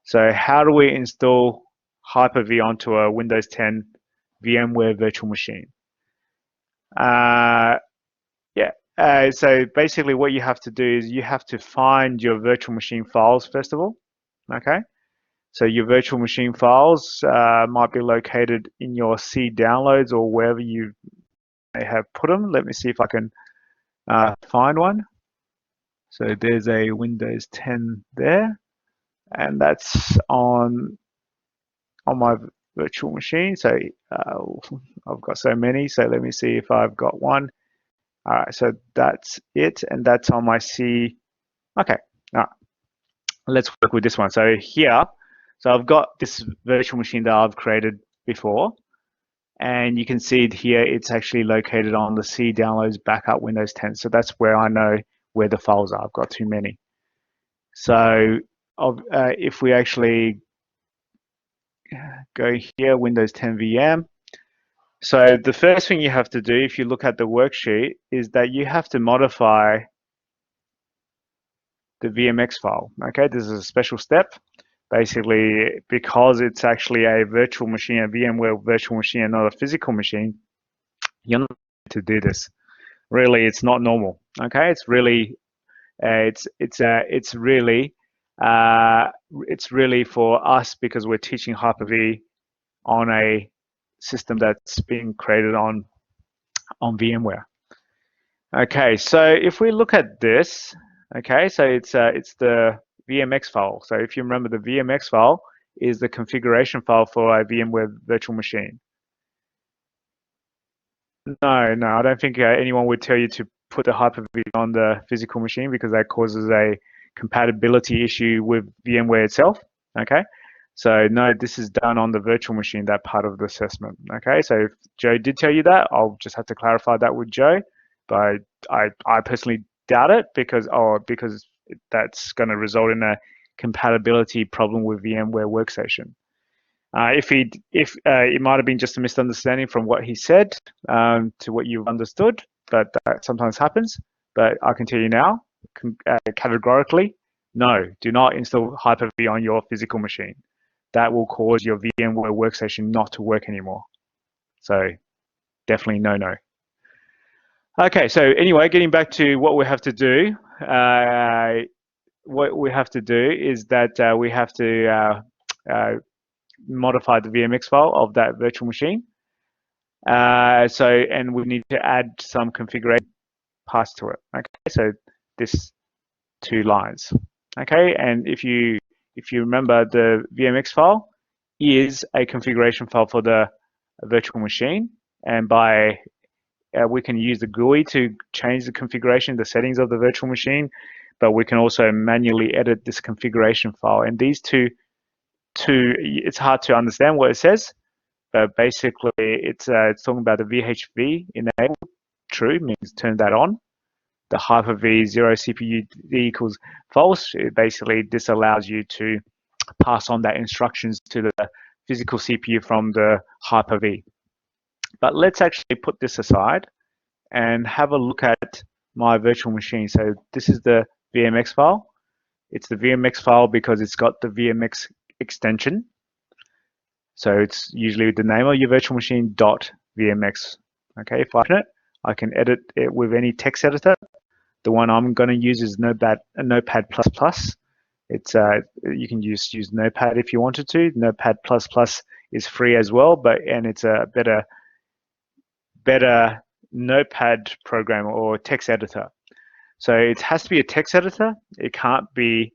So how do we install Hyper-V onto a Windows 10 VMware virtual machine? Yeah. So basically what you have to do is you have to find your virtual machine files first of all. Okay. So your virtual machine files might be located in your C downloads or wherever you may have put them. Let me see if I can find one. So there's a Windows 10 there, and that's on my virtual machine. So I've got so many. So let me see if I've got one. All right, so that's it, and that's on my C. Okay, all right. Let's work with this one. So here, so I've got this virtual machine that I've created before, and you can see it here. It's actually located on the C downloads backup Windows 10. So that's where I know where the files are. I've got too many. So if we actually go here, Windows 10 VM. So the first thing you have to do, if you look at the worksheet, is that you have to modify the VMX file. Okay, this is a special step. Basically, because it's actually a virtual machine, a VMware virtual machine, and not a physical machine, you're not to do this. Really, it's not normal. Okay, it's really, it's really for us because we're teaching Hyper-V on a system that's being created on VMware. Okay, so if we look at this, okay, so it's the VMX file. So if you remember, the VMX file is the configuration file for a VMware virtual machine. No, I don't think anyone would tell you to put the Hyper-V on the physical machine because that causes a compatibility issue with VMware itself. Okay, so no, this is done on the virtual machine, that part of the assessment. Okay, so if Joe did tell you that, I'll just have to clarify that with Joe. But I personally doubt it because that's going to result in a compatibility problem with VMware Workstation. If it might have been just a misunderstanding from what he said to what you've understood, but that sometimes happens. But I can tell you now, categorically, no, do not install Hyper-V on your physical machine. That will cause your VMware Workstation not to work anymore. So definitely no. Okay, so anyway, getting back to what we have to do. What we have to do is that we have to modify the VMX file of that virtual machine. And we need to add some configuration pass to it. Okay, so this 2 lines. Okay, and if you remember, the VMX file is a configuration file for the virtual machine, and by we can use the GUI to change the configuration, the settings of the virtual machine, but we can also manually edit this configuration file. And these two, it's hard to understand what it says, but basically it's talking about the VHV enable true means turn that on. The Hyper-V 0 CPU equals false. Basically, this allows you to pass on that instructions to the physical CPU from the Hyper-V. But let's actually put this aside and have a look at my virtual machine. So this is the VMX file. It's the VMX file because it's got the VMX extension. So it's usually the name of your virtual machine .vmx. Okay, if I open it, I can edit it with any text editor. The one I'm going to use is Notepad++. It's you can use Notepad if you wanted to. Notepad++ is free as well, and it's a better Notepad program or text editor. So it has to be a text editor. It can't be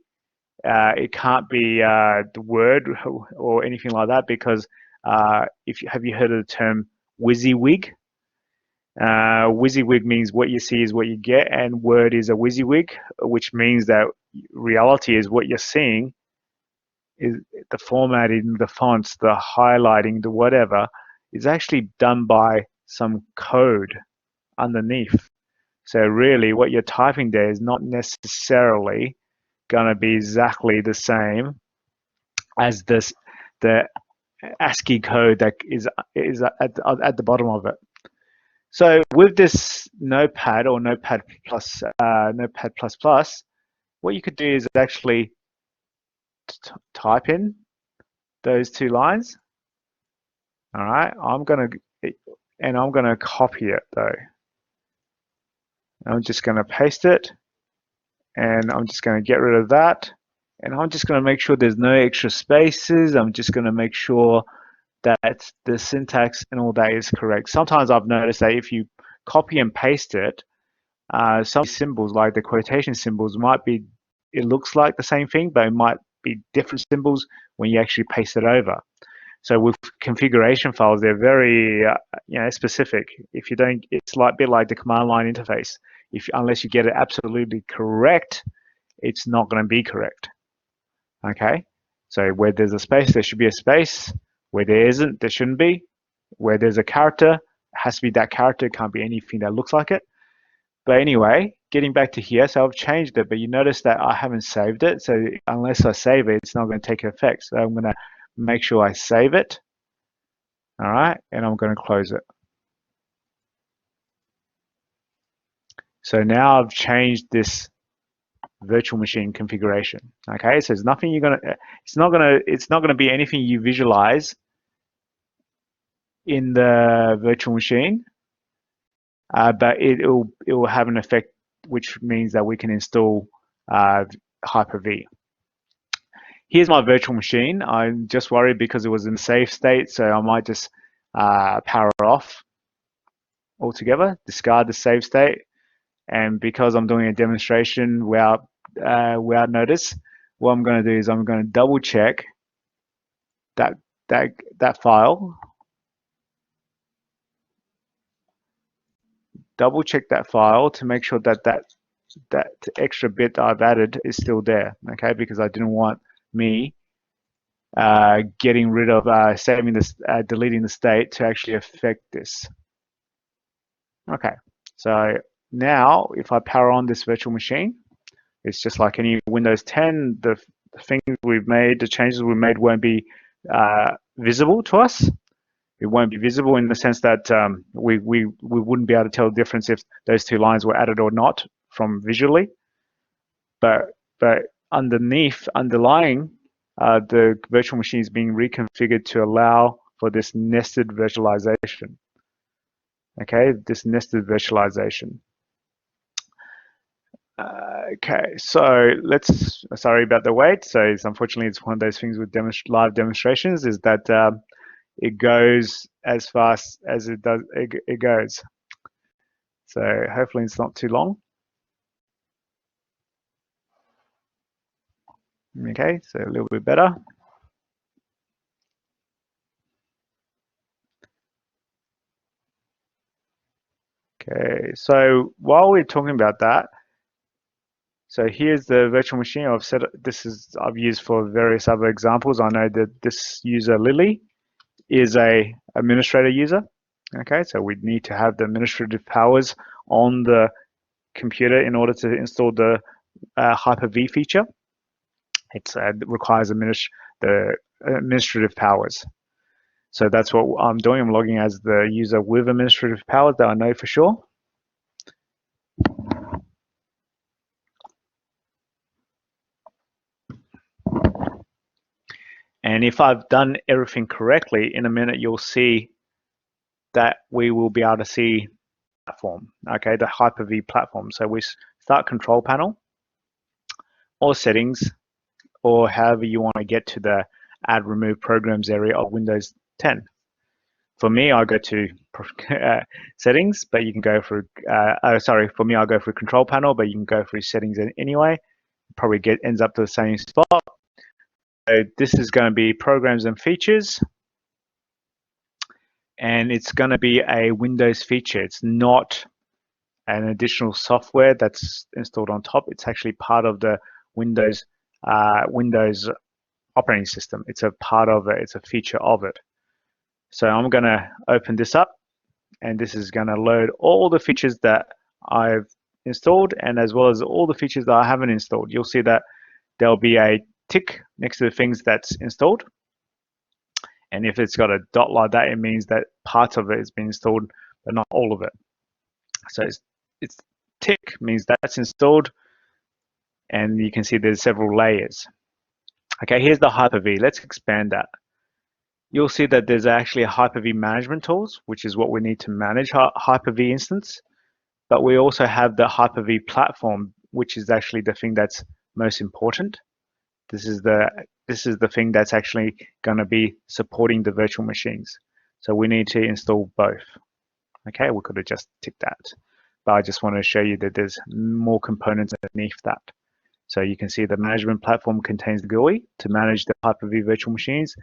the Word or anything like that because have you heard of the term WYSIWYG? WYSIWYG means what you see is what you get, and Word is a WYSIWYG, which means that reality is what you're seeing is the formatting, the fonts, the highlighting, the whatever is actually done by some code underneath. So really what you're typing there is not necessarily going to be exactly the same as the ASCII code that is at the bottom of it. So with this Notepad or Notepad++, what you could do is actually type in those 2 lines. All right, I'm gonna copy it though. I'm just gonna paste it, and I'm just gonna get rid of that, and I'm just gonna make sure there's no extra spaces. I'm just gonna make sure that the syntax and all that is correct. Sometimes I've noticed that if you copy and paste it, some symbols like the quotation symbols might be, it looks like the same thing, but it might be different symbols when you actually paste it over. So with configuration files, they're very specific. If you don't, it's like a bit like the command line interface. Unless you get it absolutely correct, it's not going to be correct. Okay, so where there's a space, there should be a space. Where there isn't, there shouldn't be. Where there's a character, it has to be that character. It can't be anything that looks like it. But anyway, getting back to here, so I've changed it, but you notice that I haven't saved it. So unless I save it, it's not going to take effect. So I'm going to make sure I save it. All right, and I'm going to close it. So now I've changed this virtual machine configuration. Okay, so there's nothing it's not gonna be anything you visualize in the virtual machine, but it will have an effect, which means that we can install Hyper-V. Here's my virtual machine. I'm just worried because it was in safe state, so I might just power off altogether, discard the save state, and because I'm doing a demonstration without notice, what I'm going to do is I'm going to double check that file. Double check that file to make sure that extra bit I've added is still there. Okay, because I didn't want me getting rid of saving this, deleting the state to actually affect this. Okay, so now if I power on this virtual machine, it's just like any Windows 10. The things we've made, the changes we've made won't be visible to us. It won't be visible in the sense that we wouldn't be able to tell the difference if those 2 lines were added or not from visually. But underlying, the virtual machine is being reconfigured to allow for this nested virtualization. Okay, this nested virtualization. Okay, so sorry about the wait. So unfortunately, it's one of those things with live demonstrations, is that it goes as fast as it goes. So hopefully it's not too long. Okay, so a little bit better. Okay, so while we're talking about that, so here's the virtual machine I've set. I've used for various other examples. I know that this user Lily is a administrator user. Okay, so we need to have the administrative powers on the computer in order to install the Hyper-V feature. It requires the administrative powers. So that's what I'm doing. I'm logging as the user with administrative powers that I know for sure. And if I've done everything correctly, in a minute you'll see that we will be able to see platform, okay, the Hyper-V platform. So we start control panel or settings, or however you want to get to the add remove programs area of Windows 10. For me, I go to settings, but you can go through, for me, I'll go through control panel, but you can go through settings anyway. Probably ends up to the same spot. So this is going to be programs and features. And it's going to be a Windows feature. It's not an additional software that's installed on top. It's actually part of the Windows operating system. It's a part of it. It's a feature of it. So I'm going to open this up, and this is going to load all the features that I've installed, and as well as all the features that I haven't installed. You'll see that there'll be a tick next to the things that's installed. And if it's got a dot like that, it means that parts of it has been installed, but not all of it. So it's tick means that's installed, and you can see there's several layers. Okay, here's the Hyper-V. Let's expand that. You'll see that there's actually a Hyper-V management tools, which is what we need to manage Hyper-V instance. But we also have the Hyper-V platform, which is actually the thing that's most important. This is the thing that's actually going to be supporting the virtual machines. So we need to install both. Okay, we could have just ticked that, but I just want to show you that there's more components underneath that. So you can see the management platform contains the GUI to manage the Hyper-V virtual machines,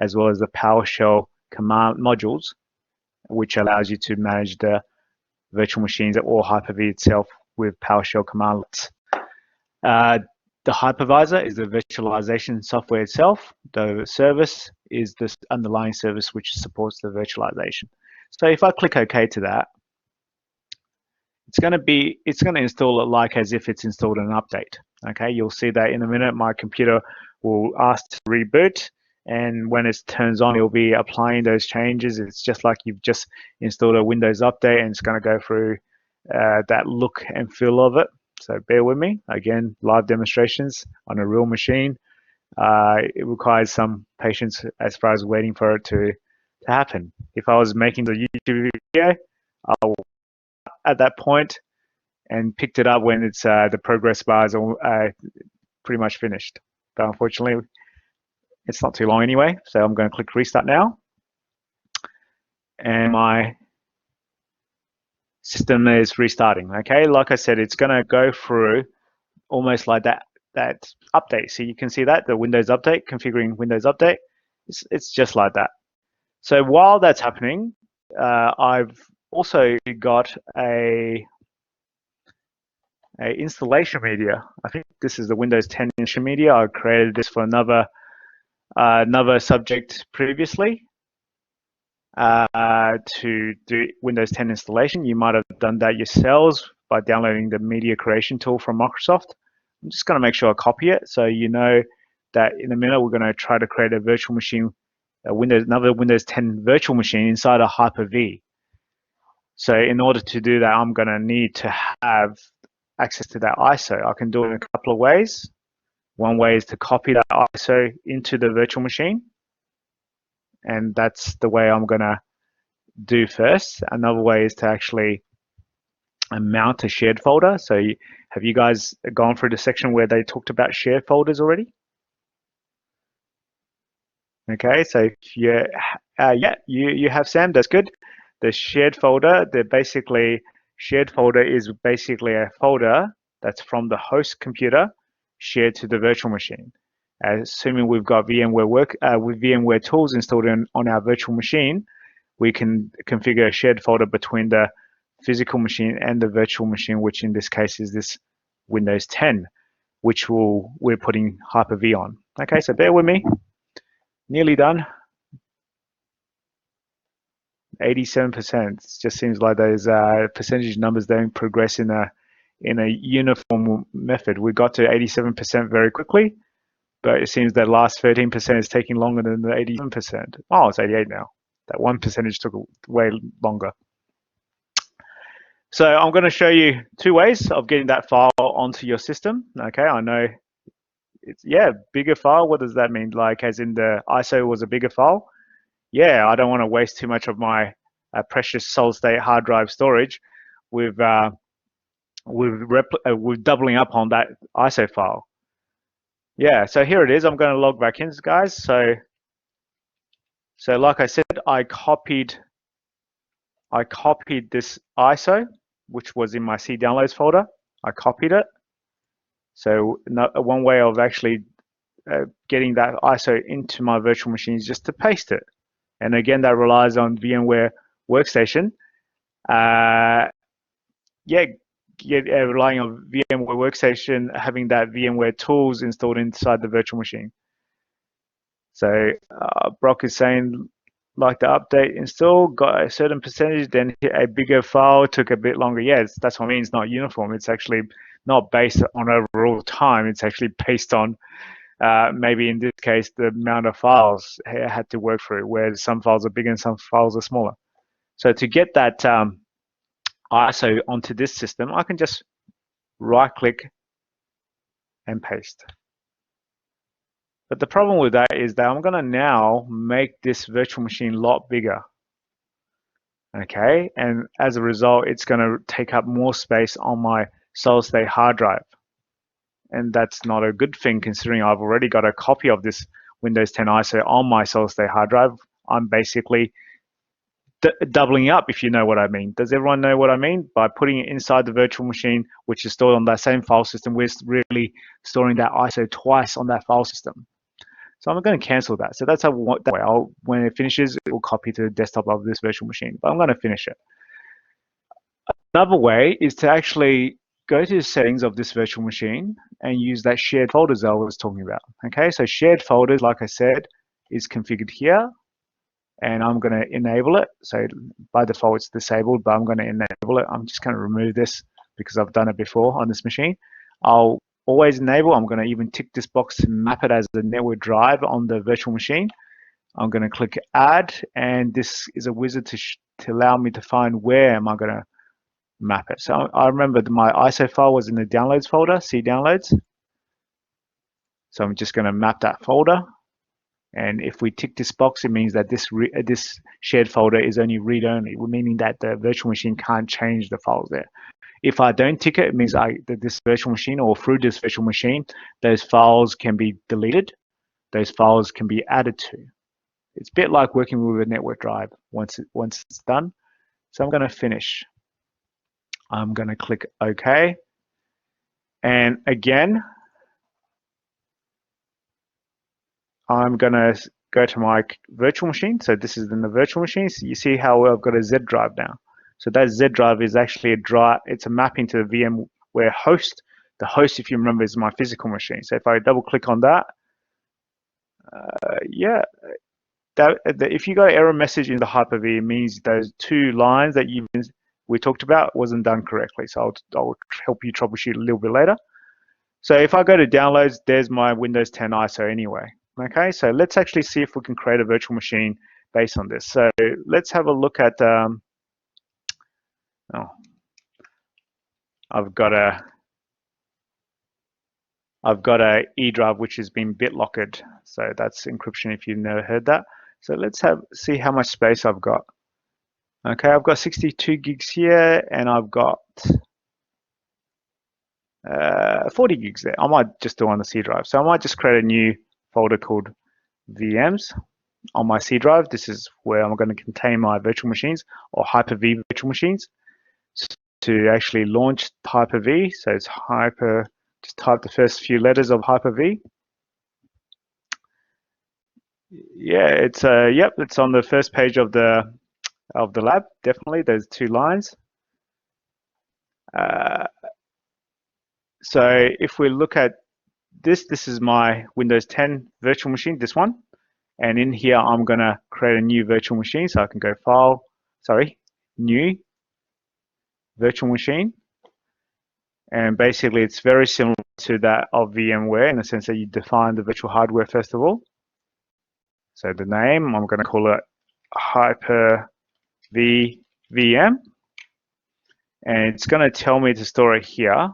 as well as the PowerShell command modules, which allows you to manage the virtual machines or Hyper-V itself with PowerShell commandlets. The hypervisor is the virtualization software itself. The service is this underlying service which supports the virtualization. So if I click OK to that, it's going to install it like as if it's installed an update. Okay, you'll see that in a minute. My computer will ask to reboot, and when it turns on, it'll be applying those changes. It's just like you've just installed a Windows update, and it's going to go through that look and feel of it. So bear with me. Again, live demonstrations on a real machine. It requires some patience as far as waiting for it to happen. If I was making the YouTube video, I'll at that point and picked it up when it's the progress bar is all pretty much finished. But unfortunately, it's not too long anyway. So I'm going to click restart now, and my system is restarting. Okay, like I said, it's going to go through almost like that update. So you can see that the Windows update, configuring Windows update, it's just like that. So while that's happening, I've also got a installation media. I think this is the Windows 10 installation media. I created this for another subject previously to do Windows 10 installation. You might have done that yourselves by downloading the media creation tool from Microsoft. I'm just going to make sure I copy it so you know that in a minute we're going to try to create a virtual machine, another Windows 10 virtual machine inside a Hyper-V. So in order to do that, I'm going to need to have access to that ISO. I can do it in a couple of ways. One way is to copy that ISO into the virtual machine, and that's the way I'm going to do first. Another way is to actually mount a shared folder. So have you guys gone through the section where they talked about shared folders already? Okay, so if you have, Sam, that's good. The shared folder, shared folder is basically a folder that's from the host computer shared to the virtual machine. Assuming we've got VMware with VMware tools installed on our virtual machine, we can configure a shared folder between the physical machine and the virtual machine, which in this case is this Windows 10, which we're putting Hyper-V on. Okay, so bear with me. Nearly done. 87%. It just seems like those percentage numbers don't progress in a uniform method. We got to 87% very quickly, but it seems that last 13% is taking longer than the 87%. Oh, it's 88 now. That 1% took way longer. So I'm going to show you two ways of getting that file onto your system. Okay, I know it's bigger file. What does that mean? Like as in the ISO was a bigger file? Yeah, I don't want to waste too much of my precious solid-state hard drive storage with doubling up on that ISO file. Yeah, so here it is. I'm going to log back in, guys. So like I said, I copied this ISO, which was in my C downloads folder. I copied it. So one way of actually getting that ISO into my virtual machine is just to paste it. And again, that relies on VMware Workstation. Relying on VMware Workstation, having that VMware tools installed inside the virtual machine. So Brock is saying, like the update install, got a certain percentage, then hit a bigger file, took a bit longer. Yes, that's what I mean. It's not uniform. It's actually not based on overall time. It's actually based on maybe in this case, the amount of files I had to work through, where some files are bigger and some files are smaller. So to get that ISO onto this system, I can just right-click and paste. But the problem with that is that I'm going to now make this virtual machine a lot bigger. Okay, and as a result, it's going to take up more space on my solid state hard drive. And that's not a good thing considering I've already got a copy of this Windows 10 ISO on my solid state hard drive. I'm basically doubling up, if you know what I mean. Does everyone know what I mean? By putting it inside the virtual machine, which is stored on that same file system, we're really storing that ISO twice on that file system. So I'm going to cancel that. So that's how that way. When it finishes, it will copy to the desktop of this virtual machine. But I'm going to finish it. Another way is to actually go to the settings of this virtual machine and use that shared folders that I was talking about. Okay, so shared folders, like I said, is configured here. And I'm going to enable it. So by default, it's disabled, but I'm going to enable it. I'm just going to remove this because I've done it before on this machine. I'll always enable. I'm going to even tick this box to map it as the network drive on the virtual machine. I'm going to click add, and this is a wizard to allow me to find where am I going to map it. So I remember my ISO file was in the downloads folder, C downloads. So I'm just going to map that folder. And if we tick this box, it means that this shared folder is only read-only, meaning that the virtual machine can't change the files there. If I don't tick it, it means that this virtual machine, or through this virtual machine, those files can be deleted. Those files can be added to. It's a bit like working with a network drive once it's done. So I'm going to finish. I'm going to click OK. And again, I'm going to go to my virtual machine. So this is in the virtual machine. So you see how I've got a Z drive now. So that Z drive is actually a drive. It's a mapping to the VMware host. The host, if you remember, is my physical machine. So if I double click on that, if you got an error message in the Hyper-V, it means those two lines that we talked about wasn't done correctly. So I'll help you troubleshoot a little bit later. So if I go to downloads, there's my Windows 10 ISO anyway. Okay, so let's actually see if we can create a virtual machine based on this. So let's have a look at, I've got a E drive which has been BitLocked. So that's encryption if you've never heard that. So let's see how much space I've got. Okay, I've got 62 gigs here, and I've got 40 gigs there. I might just do on the C drive. So I might just create a new folder called VMs on my C drive. This is where I'm going to contain my virtual machines, or Hyper-V virtual machines. So to actually launch Hyper-V, so it's just type the first few letters of Hyper-V. Yeah, it's it's on the first page of the lab. Definitely, there's two lines. So if we look at this is my Windows 10 virtual machine, this one. And in here, I'm going to create a new virtual machine. So I can go new virtual machine. And basically, it's very similar to that of VMware in the sense that you define the virtual hardware first of all. So the name, I'm going to call it Hyper-V VM. And it's going to tell me to store it here,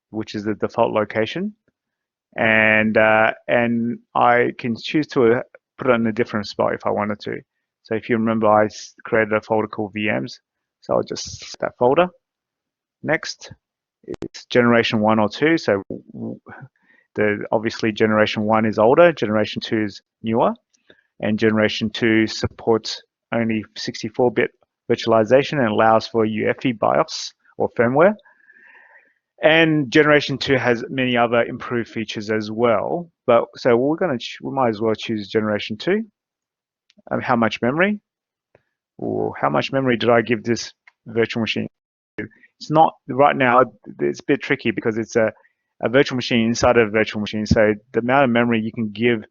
which is the default location. And I can choose to put it in a different spot if I wanted to. So if you remember, I created a folder called VMs. So I'll just set that folder. Next, it's generation 1 or 2. So obviously generation 1 is older, generation 2 is newer, and generation 2 supports only 64-bit virtualization and allows for UEFI BIOS or firmware. And generation 2 has many other improved features as well. But so we might as well choose generation 2. How much memory? Or how much memory did I give this virtual machine? It's not right now. It's a bit tricky because it's a virtual machine inside a virtual machine. So the amount of memory you can give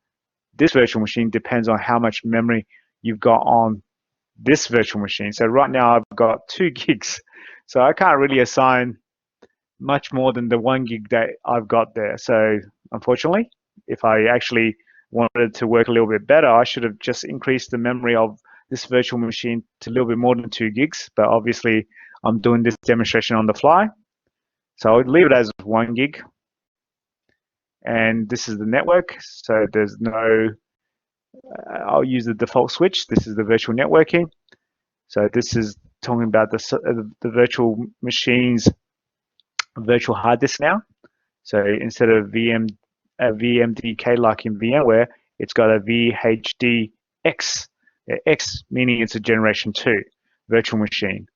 this virtual machine depends on how much memory you've got on this virtual machine. So right now I've got 2 gigs. So I can't really assign much more than the 1 gig that I've got there. So unfortunately, if I actually wanted to work a little bit better, I should have just increased the memory of this virtual machine to a little bit more than 2 gigs. But obviously, I'm doing this demonstration on the fly. So I would leave it as 1 gig. and this is the network. So there's no, I'll use the default switch. This is the virtual networking. So this is talking about the virtual machines, virtual hard disk now. So instead of VMDK like in VMware, it's got a VHDX, X meaning it's a generation 2 virtual machine.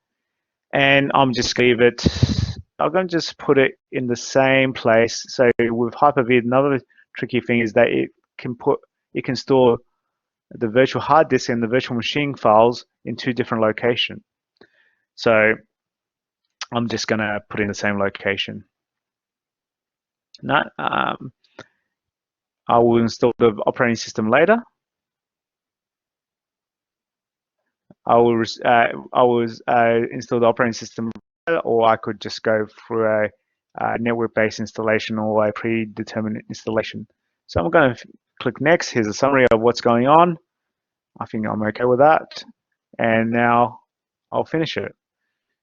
And I'm just going to leave it, I'm going to just put it in the same place. So with Hyper-V, another tricky thing is that it can store the virtual hard disk and the virtual machine files in 2 different locations. So I'm just going to put it in the same location. Now, I will install the operating system later. I will install the operating system, or I could just go for a network-based installation or a predetermined installation. So I'm going to click next. Here's a summary of what's going on. I think I'm okay with that. And now I'll finish it.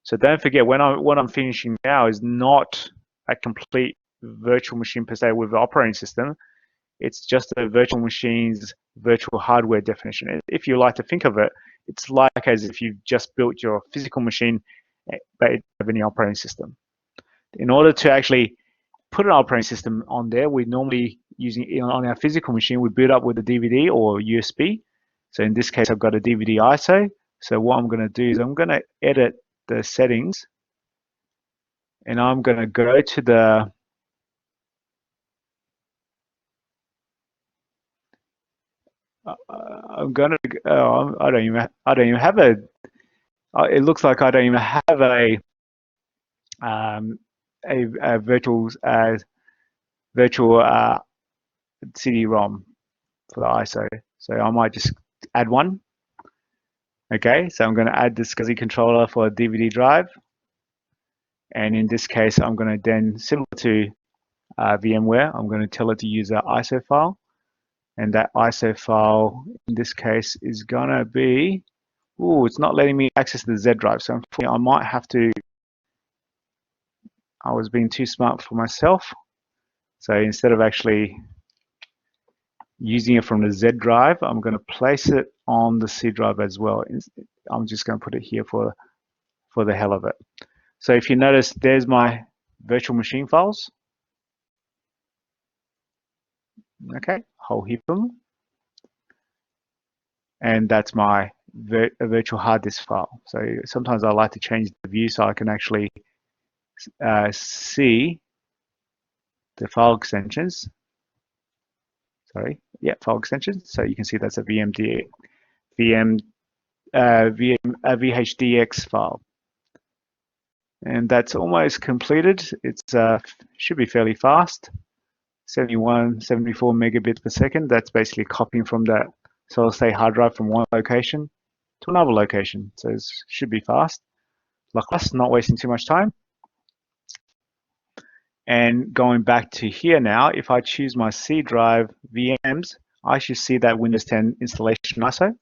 So don't forget, what I'm finishing now is not a complete virtual machine per se with the operating system. It's just a virtual machine's virtual hardware definition. If you like to think of it, it's like as if you've just built your physical machine, but it doesn't have any operating system. In order to actually put an operating system on there, we normally using on our physical machine, we boot up with a DVD or USB. So in this case, I've got a DVD ISO. So what I'm going to do is I'm going to edit the settings, and I'm going to go to the I'm gonna. I don't even have a. It looks like I don't even have a virtual CD-ROM for the ISO. So I might just add one. Okay, so I'm going to add the SCSI controller for a DVD drive, and in this case, I'm going to then, similar to VMware, I'm going to tell it to use an ISO file. And that ISO file in this case is gonna be, it's not letting me access the Z drive. So I might have to, I was being too smart for myself. So instead of actually using it from the Z drive, I'm gonna place it on the C drive as well. I'm just gonna put it here for the hell of it. So if you notice, there's my virtual machine files. Okay, whole heap of them. And that's my virtual hard disk file. So sometimes I like to change the view so I can actually see the file extensions. File extensions. So you can see that's a VHDX file. And that's almost completed. It's should be fairly fast. 74 megabits per second. That's basically copying from that solid state hard drive from one location to another location. So it should be fast. Like us, not wasting too much time. And going back to here now, if I choose my C drive VMs, I should see that Windows 10 installation ISO.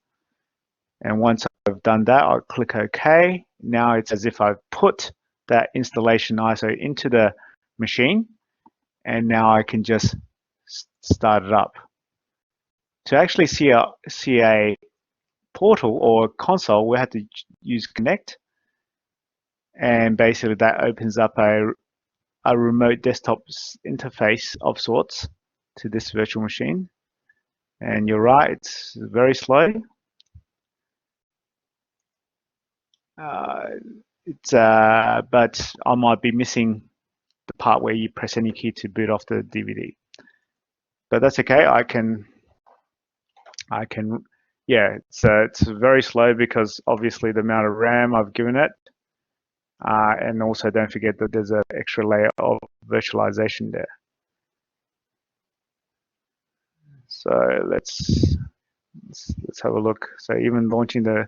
And once I've done that, I'll click OK. Now it's as if I've put that installation ISO into the machine. And now I can just start it up. To actually see a portal or console, we have to use Connect, and basically that opens up a remote desktop interface of sorts to this virtual machine. And you're right, it's very slow. But I might be missing the part where you press any key to boot off the DVD. But that's okay. I can. Yeah, it's very slow because obviously the amount of RAM I've given it, and also don't forget that there's an extra layer of virtualization there. So let's have a look. So even launching the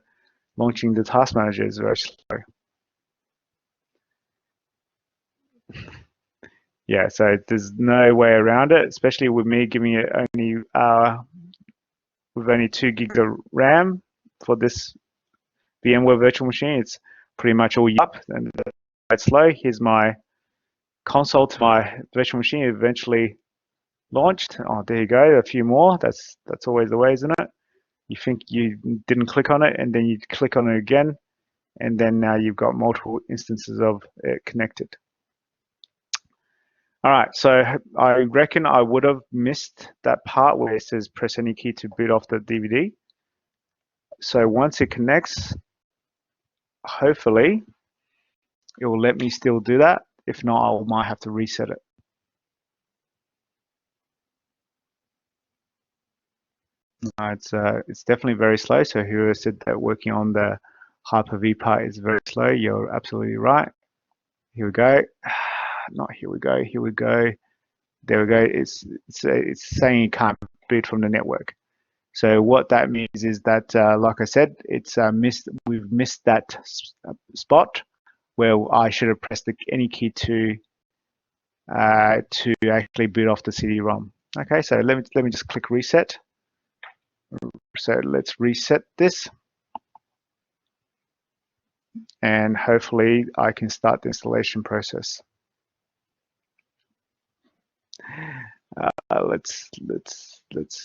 task manager is very slow. Yeah, so there's no way around it, especially with me giving it only with only 2 gigs of RAM for this VMware virtual machine. It's pretty much all up and quite slow. Here's my console to my virtual machine. Eventually launched. Oh, there you go. A few more. That's always the way, isn't it? You think you didn't click on it, and then you click on it again, and then now you've got multiple instances of it connected. All right, so I reckon I would have missed that part where it says press any key to boot off the DVD. So once it connects, hopefully it will let me still do that. If not, I might have to reset it. It's definitely very slow. So whoever said that working on the Hyper-V part is very slow, you're absolutely right. Here we go. Not here we go. Here we go. There we go. It's saying you can't boot from the network. So what that means is that, like I said, we've missed that spot where I should have pressed any key to actually boot off the CD-ROM. Okay, so let me just click reset. So let's reset this, and hopefully I can start the installation process. Let's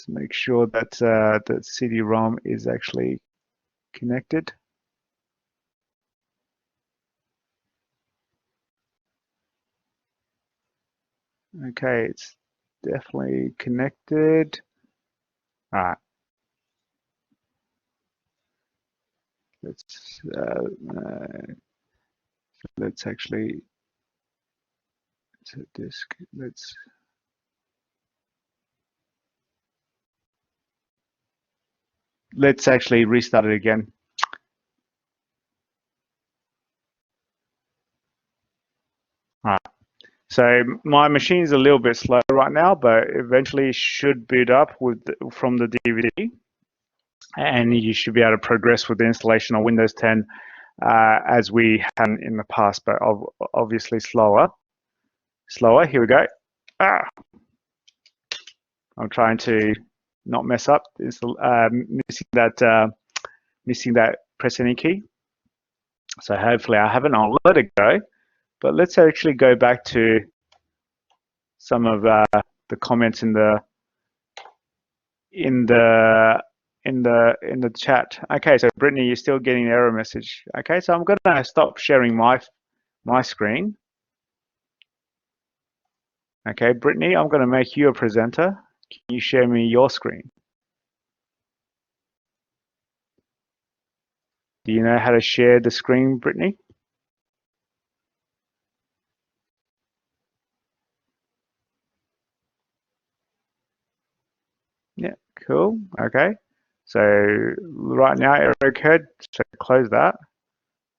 make sure that the CD-ROM is actually connected. Okay, it's definitely connected. All right. Let's actually set disk. Let's actually restart it again. All right. So my machine is a little bit slow right now, but eventually should boot up from the DVD, and you should be able to progress with the installation on Windows 10 as we had in the past, but obviously slower. Here we go. I'm trying to not mess up. Missing that press any key. So hopefully I haven't. I'll let it go. But let's actually go back to some of the comments in the chat. Okay, so Brittany, you're still getting an error message. Okay, so I'm gonna stop sharing my screen. Okay, Brittany, I'm gonna make you a presenter. Can you share me your screen? Do you know how to share the screen, Brittany? Yeah, cool. Okay. So right now error occurred, so close that.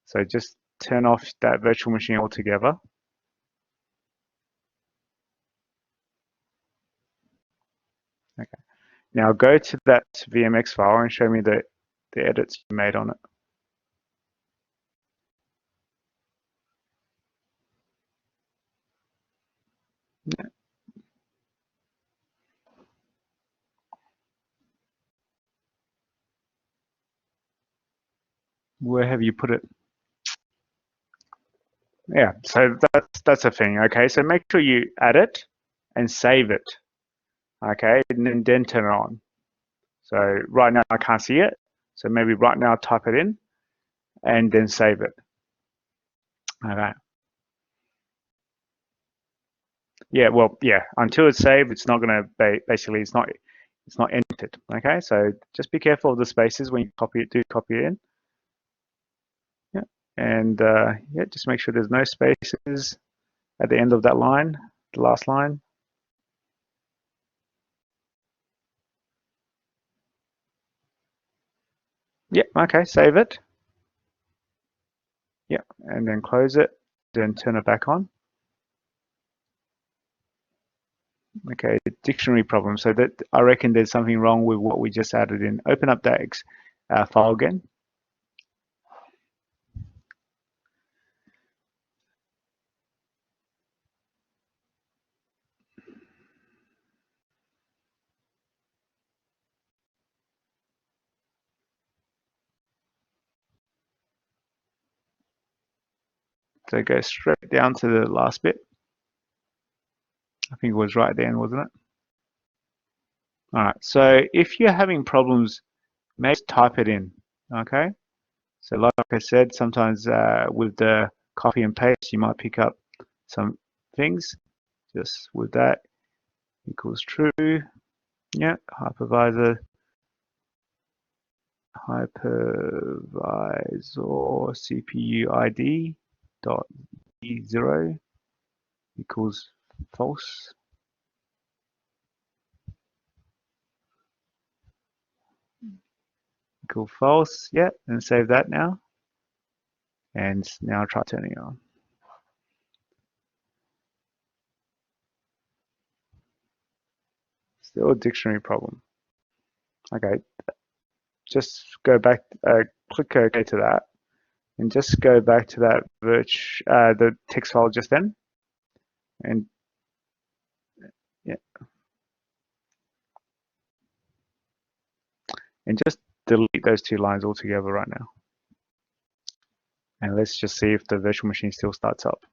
So just turn off that virtual machine altogether. Okay. Now go to that VMX file and show me the edits you made on it. Yeah. Where have you put it? Yeah, so that's a thing. Okay, so make sure you add it and save it. Okay, and then turn it on. So right now I can't see it. So maybe right now type it in and then save it. Okay. Yeah, well, yeah. Until it's saved, it's not going to basically it's not entered. Okay, so just be careful of the spaces when you copy it in. Yeah, and yeah, just make sure there's no spaces at the end of that line, the last line. Yeah, okay, save it. Yeah, and then close it, then turn it back on. Okay, dictionary problem. So that I reckon there's something wrong with what we just added in. Open up that file again. So go straight down to the last bit. I think it was right at the end, wasn't it? All right, so if you're having problems, maybe type it in, okay? So like I said, sometimes with the copy and paste, you might pick up some things. Just with that equals true. Yeah, hypervisor CPU ID dot E0 equals false. Equal false. Yeah, and save that now. And now try turning it on. Still a dictionary problem. Okay, just go back, click OK to that, and just go back to that the text file just then, and yeah, and just delete those two lines altogether right now. And let's just see if the virtual machine still starts up.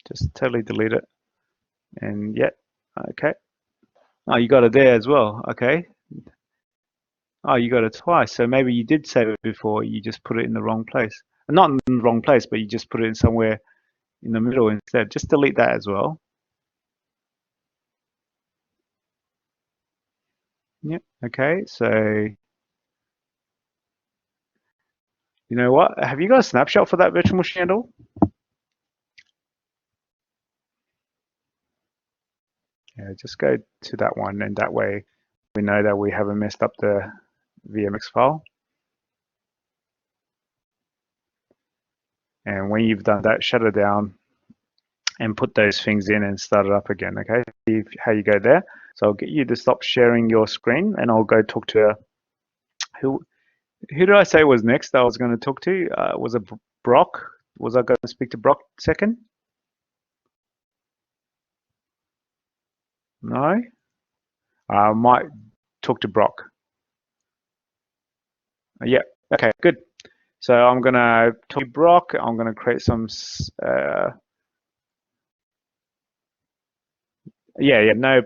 Just totally delete it, and yeah, okay. Oh, you got it there as well. Okay. Oh, you got it twice. So maybe you did save it before. You just put it in the wrong place. Not in the wrong place, but you just put it in somewhere in the middle instead. Just delete that as well. Yeah. Okay. So you know what? Have you got a snapshot for that virtual machine at all? Yeah. Just go to that one, and that way we know that we haven't messed up the VMX file. And when you've done that, shut it down and put those things in and start it up again. Okay. See how you go there. So I'll get you to stop sharing your screen, and I'll go talk to who did I say was next I was going to talk to? Was it Brock? Was I going to speak to Brock second? No? I might talk to Brock. Yeah, okay, good. So I'm going to talk to Brock. I'm going to create some, yeah, no